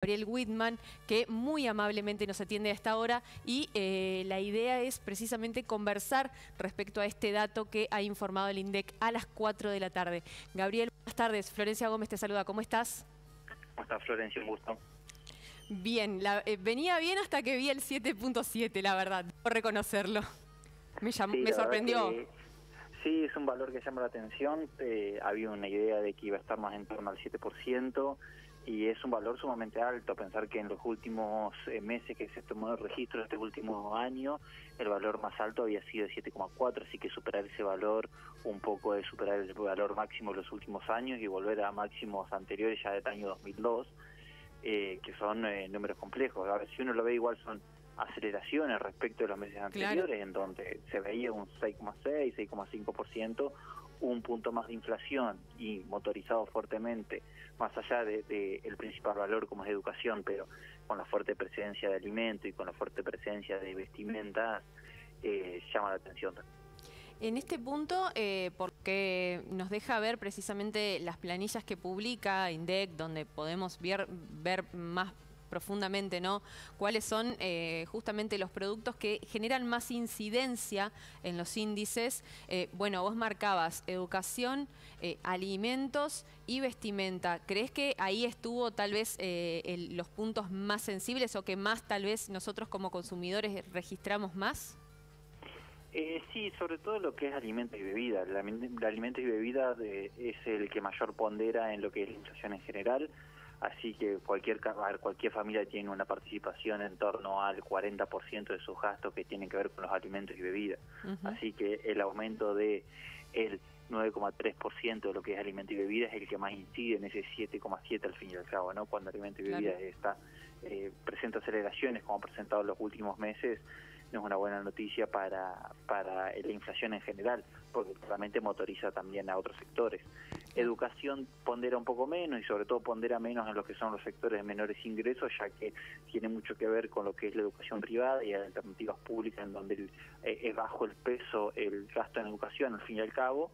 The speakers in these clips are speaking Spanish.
Gabriel Whitman, que muy amablemente nos atiende a esta hora y la idea es precisamente conversar respecto a este dato que ha informado el INDEC a las 4 de la tarde. Gabriel, buenas tardes. Florencia Gómez te saluda. ¿Cómo estás? ¿Cómo estás, Florencia? Un gusto. Bien, venía bien hasta que vi el 7.7, la verdad, debo reconocerlo. Me sorprendió. Sí, es un valor que llama la atención. Había una idea de que iba a estar más en torno al 7% y es un valor sumamente alto. Pensar que en los últimos meses que se tomó el registro, este último año, el valor más alto había sido de 7,4, así que superar ese valor un poco es superar el valor máximo de los últimos años y volver a máximos anteriores ya del año 2002, que son números complejos. A ver, si uno lo ve igual son aceleraciones respecto de los meses anteriores, claro, en donde se veía un 6,6, 6,5%, un punto más de inflación y motorizado fuertemente, más allá de el principal valor como es educación, pero con la fuerte presencia de alimentos y con la fuerte presencia de vestimentas, llama la atención. En este punto, porque nos deja ver precisamente las planillas que publica INDEC, donde podemos ver más profundamente, ¿no?, cuáles son justamente los productos que generan más incidencia en los índices. Bueno, vos marcabas educación, alimentos y vestimenta. ¿Crees que ahí estuvo tal vez los puntos más sensibles o que más tal vez nosotros como consumidores registramos más? Sí, sobre todo lo que es alimentos y bebidas. El alimentos y bebidas es el que mayor pondera en lo que es la inflación en general. Así que cualquier familia tiene una participación en torno al 40% de sus gastos que tienen que ver con los alimentos y bebidas. Así que el aumento de el 9,3% de lo que es alimento y bebidas es el que más incide en ese 7,7 al fin y al cabo, ¿no? Cuando alimento y bebidas presenta aceleraciones como ha presentado en los últimos meses, no es una buena noticia para la inflación en general, porque claramente motoriza también a otros sectores. Educación pondera un poco menos y sobre todo pondera menos en lo que son los sectores de menores ingresos, ya que tiene mucho que ver con lo que es la educación privada y alternativas públicas en donde es bajo el peso el gasto en educación al fin y al cabo,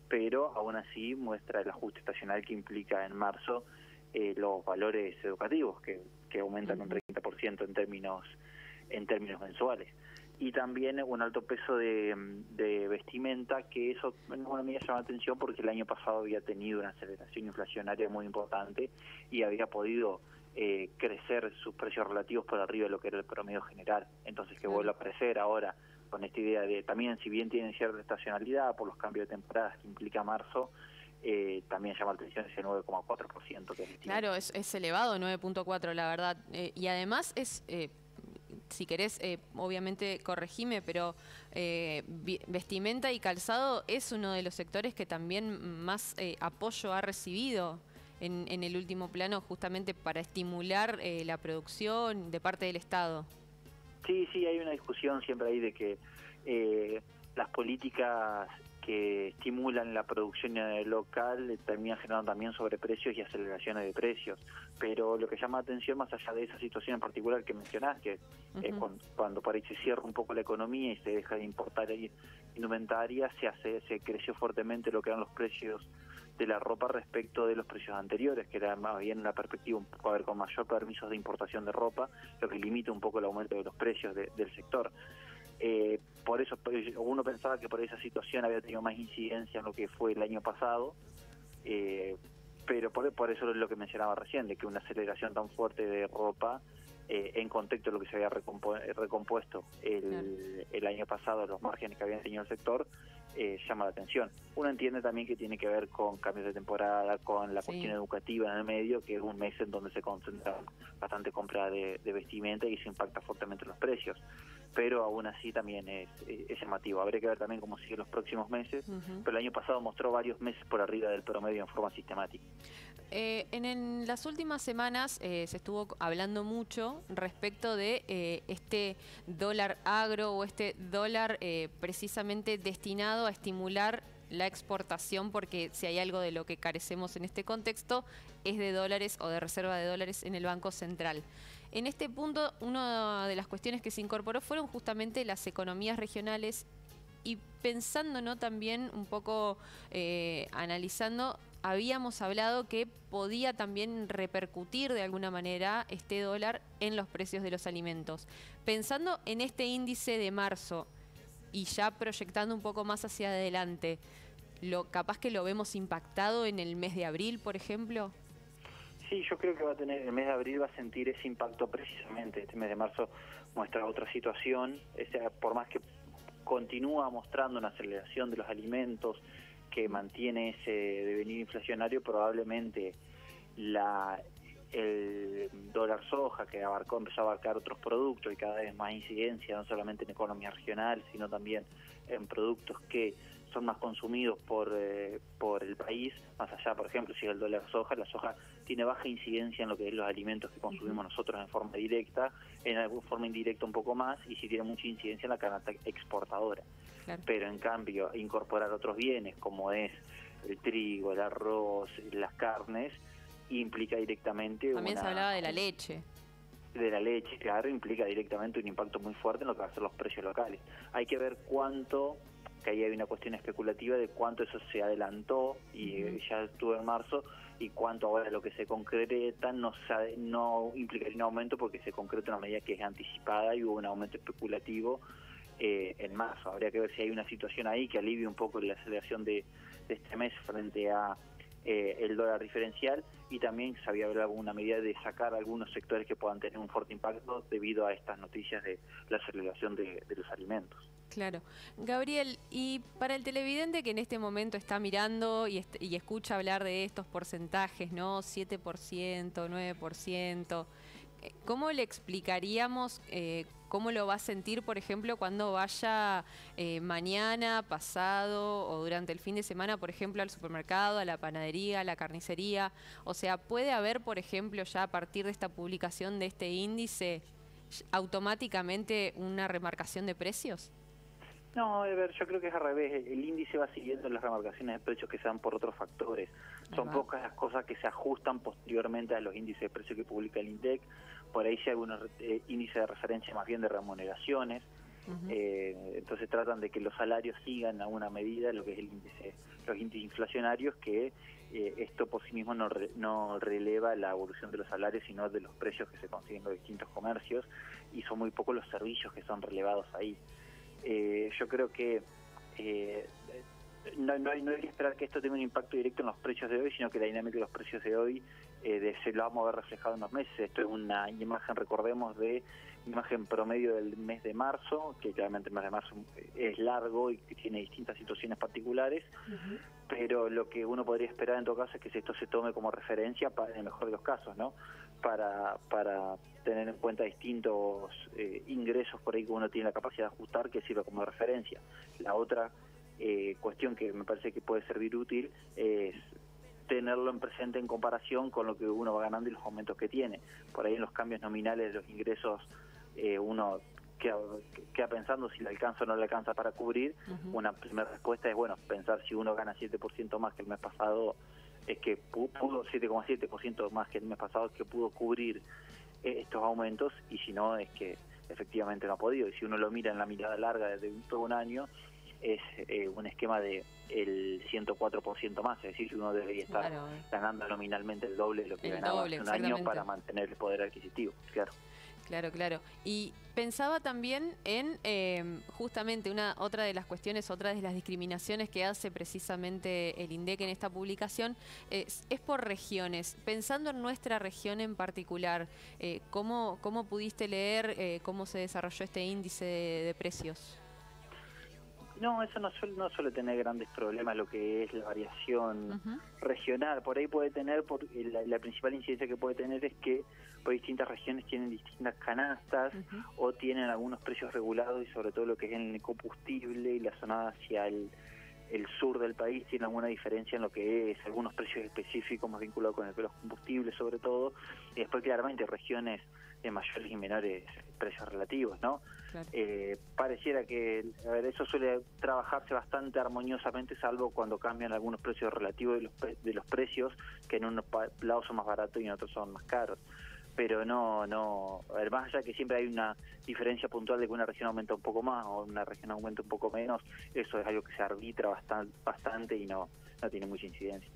pero aún así muestra el ajuste estacional que implica en marzo los valores educativos que aumentan un 30% en términos mensuales. Y también un alto peso de vestimenta, que eso en una medida llama la atención porque el año pasado había tenido una aceleración inflacionaria muy importante y había podido crecer sus precios relativos por arriba de lo que era el promedio general. Entonces que vuelva a crecer ahora con esta idea de, también si bien tienen cierta estacionalidad por los cambios de temporadas que implica marzo, también llama la atención ese 9,4% que es. Claro, es elevado, 9,4, la verdad. Y además es... si querés, obviamente corregime, pero vestimenta y calzado es uno de los sectores que también más apoyo ha recibido en el último plano, justamente para estimular la producción de parte del Estado. Sí, hay una discusión siempre ahí de que las políticas que estimulan la producción local terminan generando también sobreprecios y aceleraciones de precios. Pero lo que llama la atención, más allá de esa situación en particular que mencionás, que cuando por ahí se cierra un poco la economía y se deja de importar indumentaria, se creció fuertemente lo que eran los precios de la ropa respecto de los precios anteriores, que era más bien una perspectiva un poco, con mayor permisos de importación de ropa, lo que limita un poco el aumento de los precios del sector. Por eso uno pensaba que por esa situación había tenido más incidencia en lo que fue el año pasado, pero por eso es lo que mencionaba recién, de que una aceleración tan fuerte de ropa en contexto de lo que se había recompuesto el año pasado, los márgenes que había tenido el sector, llama la atención. Uno entiende también que tiene que ver con cambios de temporada, con la cuestión educativa en el medio, que es un mes en donde se concentra bastante compra de vestimenta y se impacta fuertemente los precios. Pero aún así también es llamativo. Habría que ver también cómo siguen los próximos meses, pero el año pasado mostró varios meses por arriba del promedio en forma sistemática. En las últimas semanas se estuvo hablando mucho respecto de este dólar agro o este dólar precisamente destinado a estimular la exportación, porque si hay algo de lo que carecemos en este contexto es de dólares o de reserva de dólares en el Banco Central. En este punto, una de las cuestiones que se incorporó fueron justamente las economías regionales y pensando, ¿no?, también un poco analizando habíamos hablado que podía también repercutir de alguna manera este dólar en los precios de los alimentos. Pensando en este índice de marzo y ya proyectando un poco más hacia adelante, capaz que lo vemos impactado en el mes de abril, por ejemplo. Sí, yo creo que va a tener, el mes de abril va a sentir ese impacto precisamente. Este mes de marzo muestra otra situación, por más que continúa mostrando una aceleración de los alimentos que mantiene ese devenir inflacionario, probablemente el dólar soja, que empezó a abarcar otros productos y cada vez más incidencia, no solamente en economía regional, sino también en productos que son más consumidos por el país, más allá, por ejemplo, si es el dólar soja, la soja tiene baja incidencia en lo que es los alimentos que consumimos nosotros en forma directa, en alguna forma indirecta un poco más, y sí tiene mucha incidencia en la canasta exportadora. Claro. Pero en cambio, incorporar otros bienes como es el trigo, el arroz, las carnes, implica directamente También se hablaba de la leche. De la leche, claro, implica directamente un impacto muy fuerte en lo que van a ser los precios locales. Hay que ver cuánto, que ahí hay una cuestión especulativa de cuánto eso se adelantó y ya estuvo en marzo, y cuánto ahora lo que se concreta no implicaría un aumento porque se concreta una medida que es anticipada y hubo un aumento especulativo en marzo. Habría que ver si hay una situación ahí que alivie un poco la aceleración de este mes frente a el dólar diferencial, y también se había hablado de una medida de sacar algunos sectores que puedan tener un fuerte impacto debido a estas noticias de la aceleración de los alimentos. Claro. Gabriel, y para el televidente que en este momento está mirando y escucha hablar de estos porcentajes, ¿no? 7%, 9%, ¿cómo le explicaríamos cómo lo va a sentir, por ejemplo, cuando vaya mañana, pasado o durante el fin de semana, por ejemplo, al supermercado, a la panadería, a la carnicería? O sea, ¿puede haber, por ejemplo, ya a partir de esta publicación de este índice, automáticamente una remarcación de precios? No, a ver, yo creo que es al revés. El índice va siguiendo las remarcaciones de precios que se dan por otros factores. Son pocas las cosas que se ajustan posteriormente a los índices de precios que publica el INDEC. Por ahí sí hay algunos índices de referencia más bien de remuneraciones. Entonces tratan de que los salarios sigan a una medida lo que es los índices inflacionarios, que esto por sí mismo no releva la evolución de los salarios, sino de los precios que se consiguen en los distintos comercios, y son muy pocos los servicios que son relevados ahí. Yo creo que no hay que esperar que esto tenga un impacto directo en los precios de hoy, sino que la dinámica de los precios de hoy se lo vamos a ver reflejado en los meses. Esto es una imagen, recordemos, de imagen promedio del mes de marzo, que claramente el mes de marzo es largo y que tiene distintas situaciones particulares, pero lo que uno podría esperar en todo caso es que esto se tome como referencia, en el mejor de los casos, ¿no? Para tener en cuenta distintos ingresos por ahí que uno tiene la capacidad de ajustar, que sirva como referencia. La otra cuestión que me parece que puede servir útil es tenerlo en presente en comparación con lo que uno va ganando y los aumentos que tiene. Por ahí en los cambios nominales de los ingresos uno queda pensando si le alcanza o no le alcanza para cubrir. Una primera respuesta es, bueno, pensar si uno gana 7% más que el mes pasado, es que pudo 7,7% más que el mes pasado, es que pudo cubrir estos aumentos, y si no, es que efectivamente no ha podido. Y si uno lo mira en la mirada larga desde todo un año, es un esquema de el 104% más, es decir, uno debería estar ganando nominalmente el doble de lo que ganaba hace un año para mantener el poder adquisitivo, claro. Claro. Y pensaba también en justamente otra de las cuestiones, otra de las discriminaciones que hace precisamente el INDEC en esta publicación, es por regiones. Pensando en nuestra región en particular, ¿cómo pudiste leer cómo se desarrolló este índice de precios? No, eso no suele tener grandes problemas, lo que es la variación regional. Por ahí puede tener, la principal incidencia que puede tener es que por distintas regiones tienen distintas canastas o tienen algunos precios regulados, y sobre todo lo que es en el combustible y la zona hacia el sur del país tiene alguna diferencia en lo que es algunos precios específicos más vinculados con los combustibles sobre todo, y después claramente regiones de mayores y menores precios relativos, ¿no? Claro. Pareciera que eso suele trabajarse bastante armoniosamente, salvo cuando cambian algunos precios relativos de los precios, que en unos lados son más baratos y en otros son más caros. Pero no, más allá que siempre hay una diferencia puntual de que una región aumenta un poco más o una región aumenta un poco menos, eso es algo que se arbitra bastante y no tiene mucha incidencia.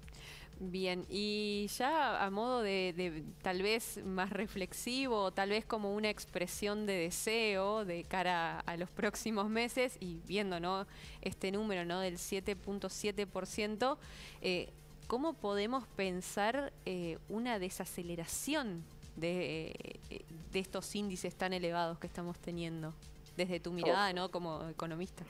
Bien, y ya a modo de tal vez más reflexivo, tal vez como una expresión de deseo de cara a los próximos meses y viendo, ¿no?, este número, ¿no?, del 7.7%, ¿cómo podemos pensar una desaceleración de estos índices tan elevados que estamos teniendo? Desde tu mirada, ¿no?, como economista.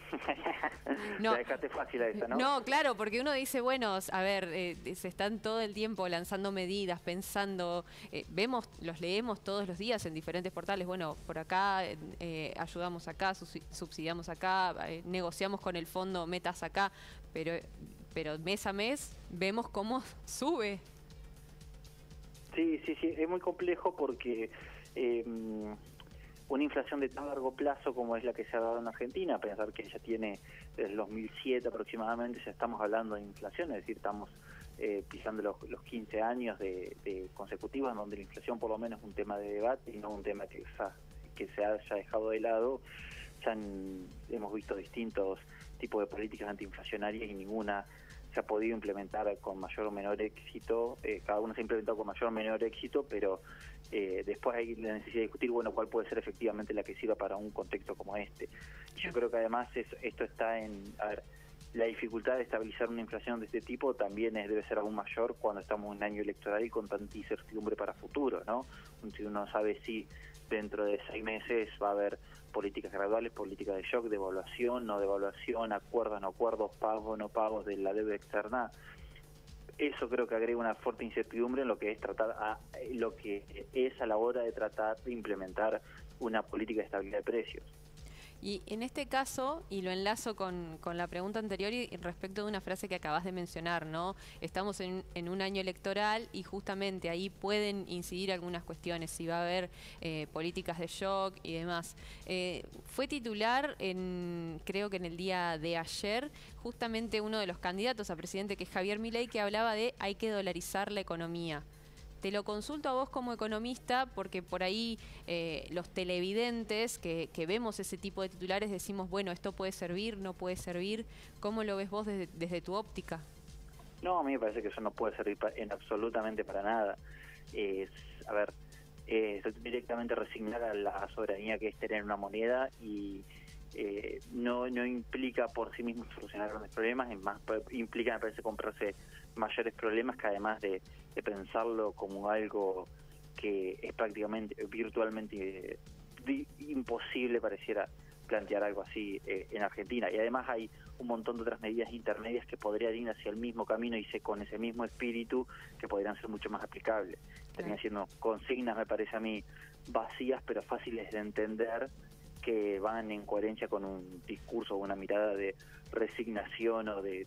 No, la dejaste fácil a esa, ¿no? No, claro, porque uno dice, bueno, a ver, se están todo el tiempo lanzando medidas, pensando, los leemos todos los días en diferentes portales, bueno, por acá ayudamos acá, subsidiamos acá, negociamos con el fondo metas acá, pero mes a mes vemos cómo sube. Sí, es muy complejo porque una inflación de tan largo plazo como es la que se ha dado en Argentina, pensar que ya tiene desde el 2007 aproximadamente, ya estamos hablando de inflación, es decir, estamos pisando los 15 años de consecutivos, en donde la inflación por lo menos es un tema de debate y no un tema que se haya dejado de lado. Hemos visto distintos tipos de políticas antiinflacionarias y ninguna se ha podido implementar con mayor o menor éxito. Cada uno se ha implementado con mayor o menor éxito, pero después hay la necesidad de discutir, bueno, cuál puede ser efectivamente la que sirva para un contexto como este. Yo creo que además esto está la dificultad de estabilizar una inflación de este tipo también debe ser aún mayor cuando estamos en un año electoral y con tanta incertidumbre para futuro, ¿no? Uno no sabe si dentro de 6 meses va a haber políticas graduales, políticas de shock, devaluación, no devaluación, acuerdos, no acuerdos, pagos, no pagos de la deuda externa. Eso creo que agrega una fuerte incertidumbre en lo que es a la hora de tratar de implementar una política de estabilidad de precios. Y en este caso, y lo enlazo con la pregunta anterior y respecto de una frase que acabas de mencionar, ¿no? Estamos en un año electoral y justamente ahí pueden incidir algunas cuestiones, si va a haber políticas de shock y demás. Fue titular, creo que en el día de ayer, justamente uno de los candidatos a presidente, que es Javier Milei, que hablaba de hay que dolarizar la economía. Te lo consulto a vos como economista porque por ahí los televidentes que vemos ese tipo de titulares decimos, bueno, esto puede servir, no puede servir. ¿Cómo lo ves vos desde tu óptica? No, a mí me parece que eso no puede servir absolutamente para nada. Es directamente resignar a la soberanía que es tener una moneda y no implica por sí mismo solucionar grandes problemas, es más, implica, me parece, comprarse mayores problemas que además de pensarlo como algo que es prácticamente, virtualmente imposible, pareciera plantear algo así en Argentina. Y además hay un montón de otras medidas intermedias que podrían ir hacia el mismo camino y con ese mismo espíritu que podrían ser mucho más aplicables. Terminan siendo consignas, me parece a mí, vacías pero fáciles de entender, que van en coherencia con un discurso o una mirada de resignación o de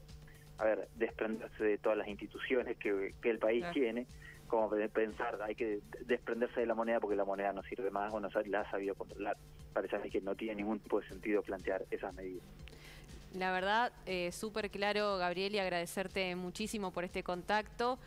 desprenderse de todas las instituciones que el país tiene, como pensar, hay que desprenderse de la moneda porque la moneda no sirve más o no la ha sabido controlar. Parece a mí que no tiene ningún tipo de sentido plantear esas medidas. La verdad, súper claro, Gabriel, y agradecerte muchísimo por este contacto.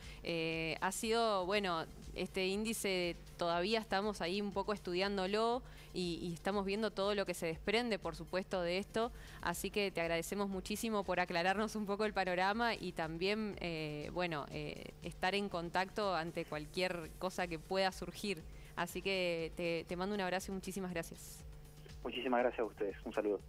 Ha sido, bueno, este índice todavía estamos ahí un poco estudiándolo y estamos viendo todo lo que se desprende, por supuesto, de esto. Así que te agradecemos muchísimo por aclararnos un poco el panorama y también, estar en contacto ante cualquier cosa que pueda surgir. Así que te mando un abrazo y muchísimas gracias. Muchísimas gracias a ustedes. Un saludo.